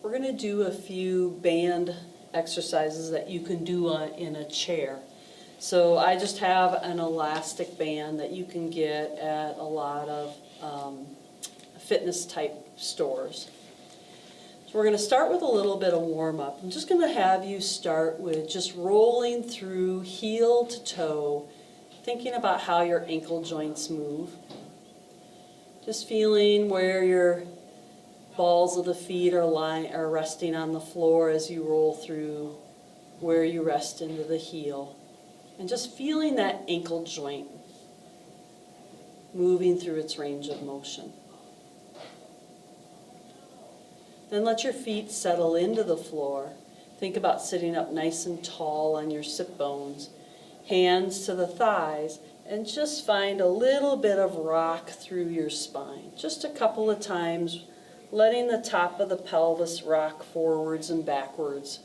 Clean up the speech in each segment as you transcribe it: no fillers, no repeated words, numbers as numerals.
we're going to do a few band exercises that you can do in a chair. So I just have an elastic band that you can get at a lot of fitness type stores. So we're going to start with a little bit of warm up. I'm just going to have you start with just rolling through heel to toe, thinking about how your ankle joints move. Just feeling where your balls of the feet are resting on the floor as you roll through where you rest into the heel. And just feeling that ankle joint moving through its range of motion. Then let your feet settle into the floor. Think about sitting up nice and tall on your sit bones, hands to the thighs, and just find a little bit of rock through your spine. Just a couple of times, letting the top of the pelvis rock forwards and backwards,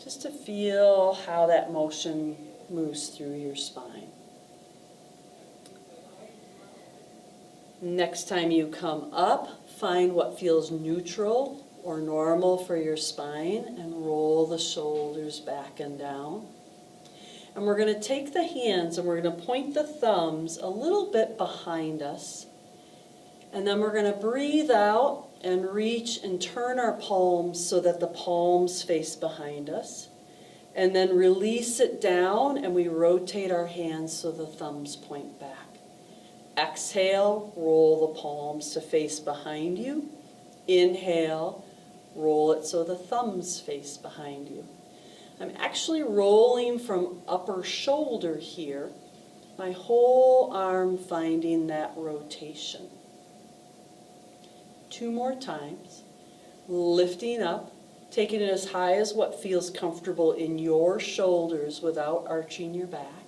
just to feel how that motion moves through your spine. Next time you come up, find what feels neutral or normal for your spine and roll the shoulders back and down. And we're going to take the hands and we're going to point the thumbs a little bit behind us. And then we're going to breathe out and reach and turn our palms so that the palms face behind us. And then release it down and we rotate our hands so the thumbs point back. Exhale, roll the palms to face behind you. Inhale, roll it so the thumbs face behind you. I'm actually rolling from upper shoulder here, my whole arm finding that rotation. 2 more times, lifting up, taking it as high as what feels comfortable in your shoulders without arching your back.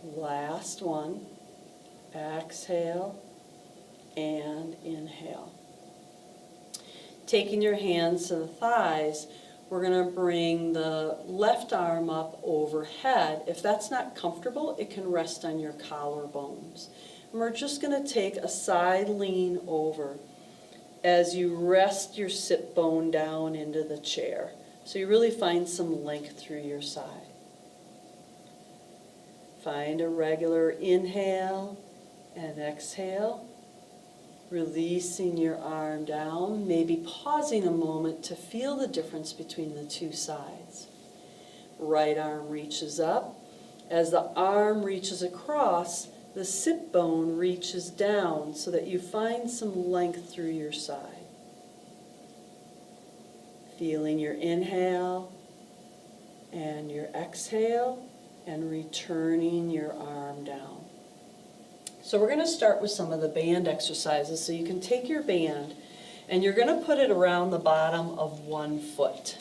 Last one. Exhale and inhale. Taking your hands to the thighs, we're going to bring the left arm up overhead. If that's not comfortable, it can rest on your collarbones. And we're just going to take a side lean over as you rest your sit bone down into the chair. So you really find some length through your side. Find a regular inhale and exhale, releasing your arm down, maybe pausing a moment to feel the difference between the two sides. Right arm reaches up. As the arm reaches across, the sit bone reaches down so that you find some length through your side. Feeling your inhale and your exhale and returning your arm down. So we're going to start with some of the band exercises. So you can take your band and you're going to put it around the bottom of one foot.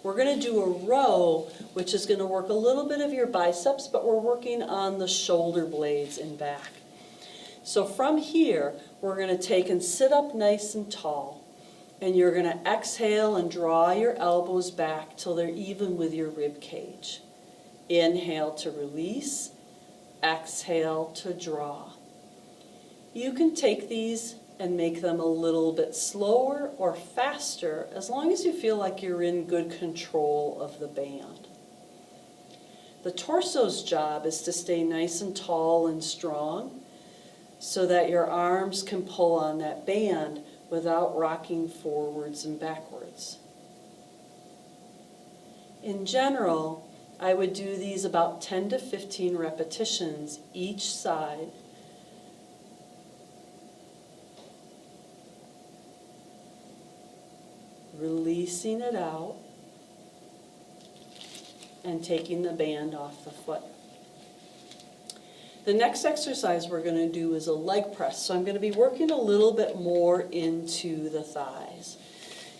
We're going to do a row, which is going to work a little bit of your biceps, but we're working on the shoulder blades and back. So from here, we're going to take and sit up nice and tall. And you're going to exhale and draw your elbows back till they're even with your rib cage. Inhale to release, exhale to draw. You can take these and make them a little bit slower or faster as long as you feel like you're in good control of the band. The torso's job is to stay nice and tall and strong so that your arms can pull on that band without rocking forwards and backwards. In general, I would do these about 10 to 15 repetitions each side. Releasing it out and taking the band off the foot. The next exercise we're going to do is a leg press. So I'm going to be working a little bit more into the thighs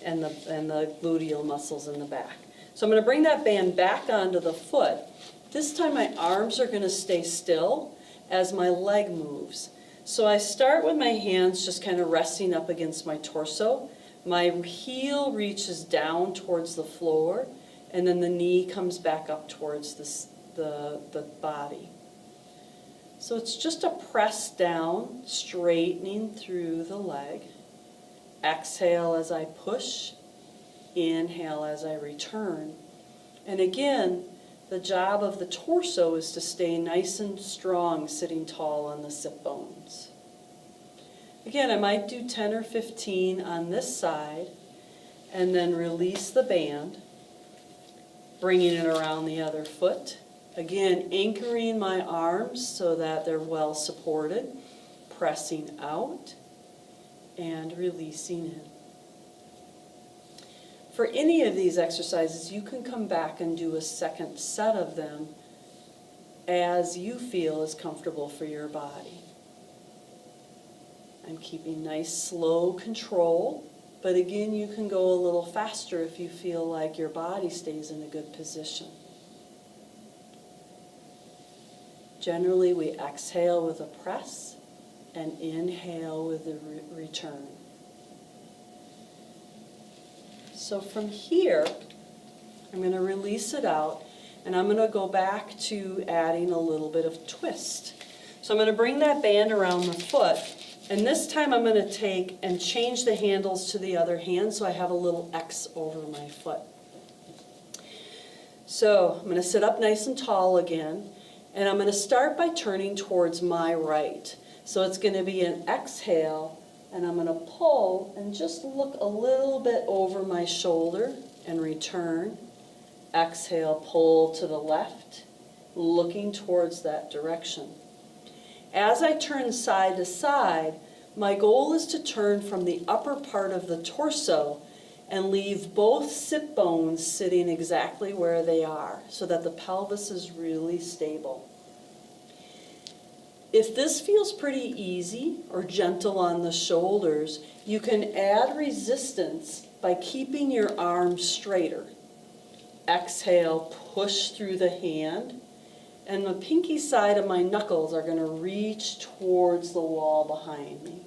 and the gluteal muscles in the back. So I'm going to bring that band back onto the foot. This time my arms are going to stay still as my leg moves. So I start with my hands just kind of resting up against my torso. My heel reaches down towards the floor, and then the knee comes back up towards the body. So it's just a press down, straightening through the leg. Exhale as I push, inhale as I return. And again, the job of the torso is to stay nice and strong, sitting tall on the sit bones. Again, I might do 10 or 15 on this side, and then release the band, bringing it around the other foot. Again, anchoring my arms so that they're well supported, pressing out and releasing in. For any of these exercises, you can come back and do a second set of them as you feel is comfortable for your body. I'm keeping nice, slow control, but again, you can go a little faster if you feel like your body stays in a good position. Generally, we exhale with a press and inhale with a return. So from here, I'm going to release it out, and I'm going to go back to adding a little bit of twist. So I'm going to bring that band around the foot, and this time I'm going to take and change the handles to the other hand so I have a little X over my foot. So I'm going to sit up nice and tall again, and I'm going to start by turning towards my right. So it's going to be an exhale, and I'm going to pull and just look a little bit over my shoulder and return. Exhale, pull to the left, looking towards that direction. As I turn side to side, my goal is to turn from the upper part of the torso and leave both sit bones sitting exactly where they are so that the pelvis is really stable. If this feels pretty easy or gentle on the shoulders, you can add resistance by keeping your arms straighter. Exhale, push through the hand, and the pinky side of my knuckles are going to reach towards the wall behind me.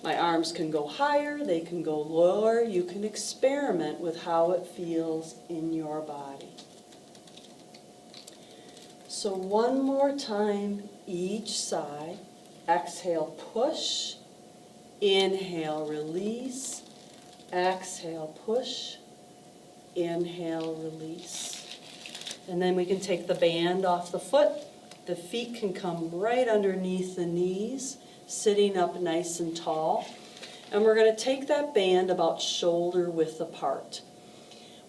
My arms can go higher, they can go lower. You can experiment with how it feels in your body. So one more time, each side. Exhale, push. Inhale, release. Exhale, push. Inhale, release. And then we can take the band off the foot. The feet can come right underneath the knees, sitting up nice and tall. And we're going to take that band about shoulder width apart.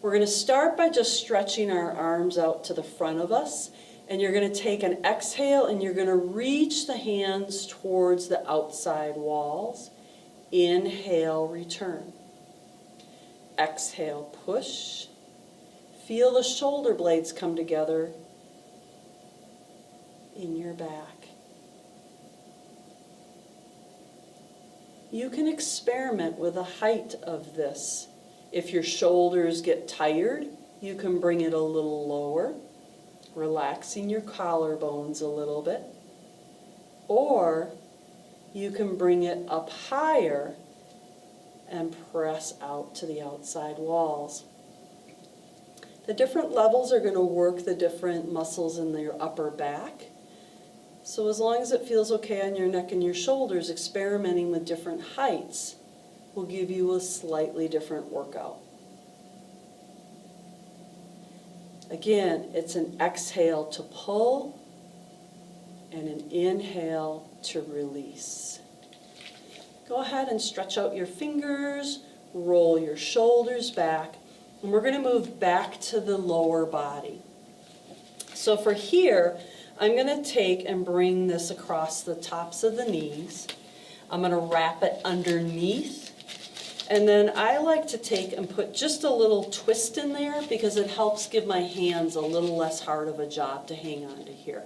We're going to start by just stretching our arms out to the front of us. And you're going to take an exhale and you're going to reach the hands towards the outside walls. Inhale, return. Exhale, push. Feel the shoulder blades come together in your back. You can experiment with the height of this. If your shoulders get tired, you can bring it a little lower, relaxing your collarbones a little bit. Or you can bring it up higher and press out to the outside walls. The different levels are going to work the different muscles in your upper back. So as long as it feels okay on your neck and your shoulders, experimenting with different heights will give you a slightly different workout. Again, it's an exhale to pull and an inhale to release. Go ahead and stretch out your fingers, roll your shoulders back, and we're going to move back to the lower body. So for here, I'm going to take and bring this across the tops of the knees. I'm going to wrap it underneath. And then I like to take and put just a little twist in there because it helps give my hands a little less hard of a job to hang on to here.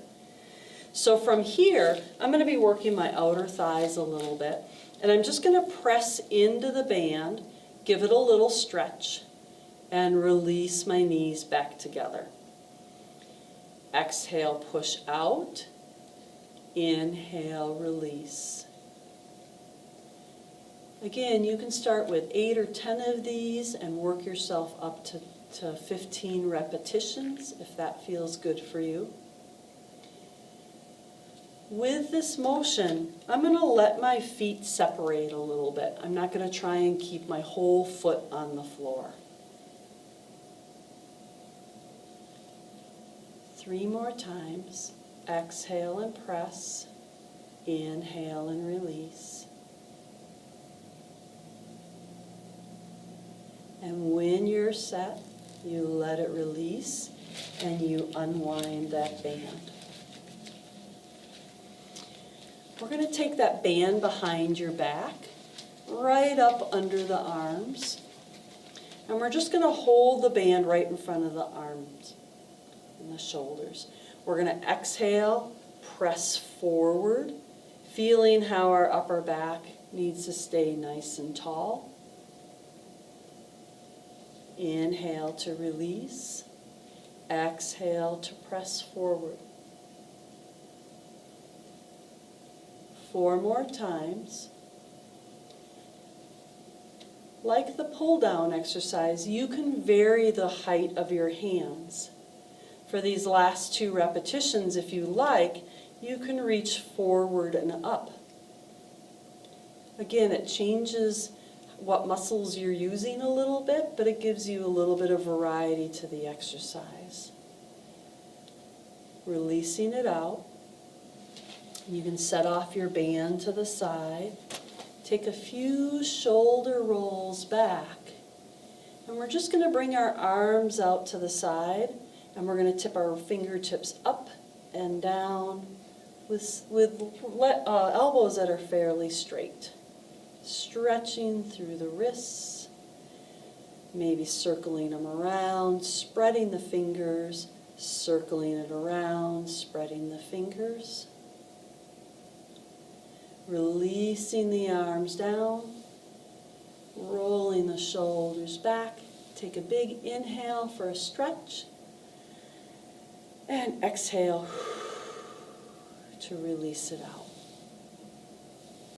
So from here, I'm going to be working my outer thighs a little bit. And I'm just going to press into the band, give it a little stretch, and release my knees back together. Exhale, push out. Inhale, release. Again, you can start with 8 or 10 of these and work yourself up to 15 repetitions if that feels good for you. With this motion, I'm going to let my feet separate a little bit. I'm not going to try and keep my whole foot on the floor. 3 more times. Exhale and press. Inhale and release. And when you're set, you let it release and you unwind that band. We're going to take that band behind your back, right up under the arms. And we're just going to hold the band right in front of the arms and the shoulders. We're going to exhale, press forward, feeling how our upper back needs to stay nice and tall. Inhale to release. Exhale to press forward. 4 more times. Like the pull down exercise, you can vary the height of your hands. For these last 2 repetitions, if you like, you can reach forward and up. Again, it changes what muscles you're using a little bit, but it gives you a little bit of variety to the exercise. Releasing it out. You can set off your band to the side. Take a few shoulder rolls back. And we're just going to bring our arms out to the side, and we're going to tip our fingertips up and down with elbows that are fairly straight. Stretching through the wrists, maybe circling them around, spreading the fingers, circling it around, spreading the fingers. Releasing the arms down, rolling the shoulders back. Take a big inhale for a stretch, and exhale to release it out.